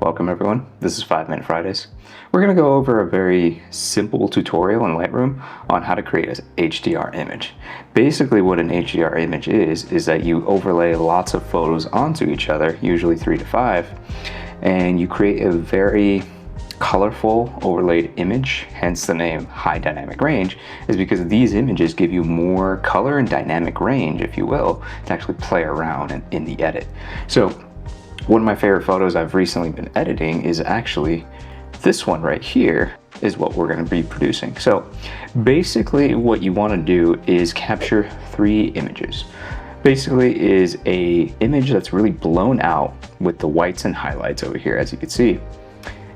Welcome everyone, this is 5 Minute Fridays. We're going to go over a very simple tutorial in Lightroom on how to create an HDR image. Basically what an HDR image is that you overlay lots of photos onto each other, usually 3 to 5, and you create a very colorful overlaid image, hence the name high dynamic range, is because these images give you more color and dynamic range, if you will, to actually play around in the edit. So one of my favorite photos I've recently been editing is actually this one right here is what we're going to be producing. So basically what you want to do is capture 3 images. Basically is a image that's really blown out with the whites and highlights over here, as you can see,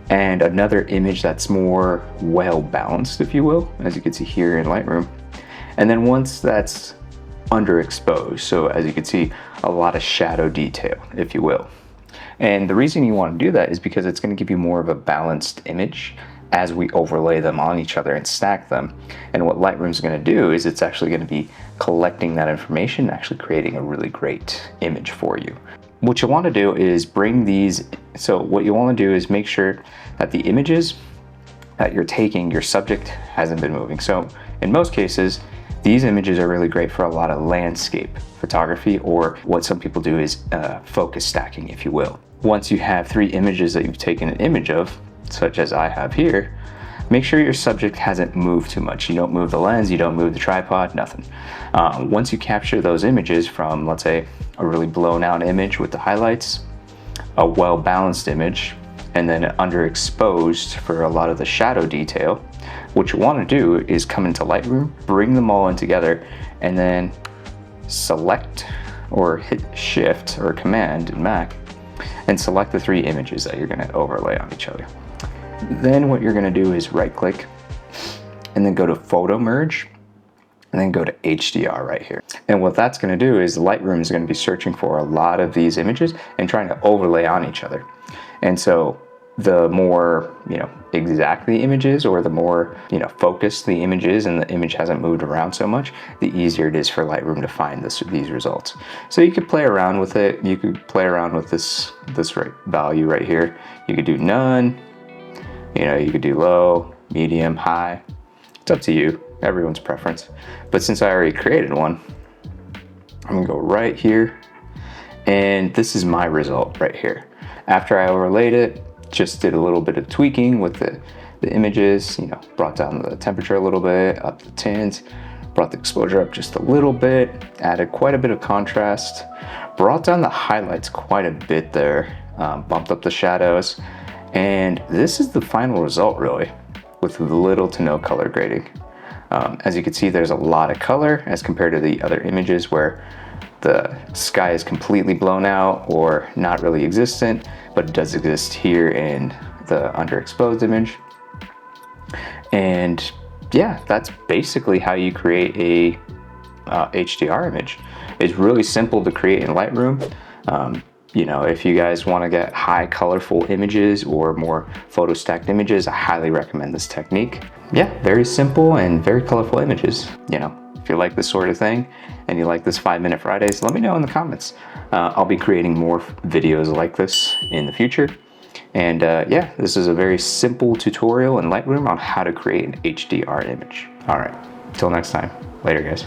and another image that's more well balanced, if you will, as you can see here in Lightroom. And then once that's underexposed, so as you can see, a lot of shadow detail, if you will. And the reason you want to do that is because it's going to give you more of a balanced image as we overlay them on each other and stack them. And what Lightroom's going to do is it's actually going to be collecting that information, actually creating a really great image for you. What you want to do is bring these, so what you want to do is make sure that the images that you're taking, your subject hasn't been moving. So in most cases, these images are really great for a lot of landscape photography, or what some people do is focus stacking, if you will. Once you have 3 images that you've taken an image of, such as I have here, make sure your subject hasn't moved too much. You don't move the lens, you don't move the tripod, nothing. Once you capture those images from, let's say, a really blown out image with the highlights, a well-balanced image, and then underexposed for a lot of the shadow detail, what you want to do is come into Lightroom, bring them all in together, and then select or hit Shift or Command in Mac and select the 3 images that you're going to overlay on each other. Then what you're going to do is right click and then go to Photo Merge and then go to HDR right here. And what that's going to do is Lightroom is going to be searching for a lot of these images and trying to overlay on each other. And so the more, exact the image is, or the more, focused the image is and the image hasn't moved around so much, the easier it is for Lightroom to find these results. So you could play around with it. You could play around with this value right here. You could do none, you could do low, medium, high. It's up to you, everyone's preference. But since I already created one, I'm gonna go right here, and this is my result right here. After I overlaid it, just did a little bit of tweaking with the images, brought down the temperature a little bit, up the tint, brought the exposure up just a little bit, added quite a bit of contrast, brought down the highlights quite a bit there, bumped up the shadows, and this is the final result really, with little to no color grading. As you can see, there's a lot of color as compared to the other images where the sky is completely blown out or not really existent, but it does exist here in the underexposed image. And yeah, that's basically how you create a HDR image. It's really simple to create in Lightroom. If you guys want to get high colorful images or more photo stacked images, I highly recommend this technique. Yeah, very simple and very colorful images. If you like this sort of thing and you like this 5 Minute Fridays, let me know in the comments. I'll be creating more videos like this in the future. And yeah, this is a very simple tutorial in Lightroom on how to create an HDR image. All right, till next time. Later, guys.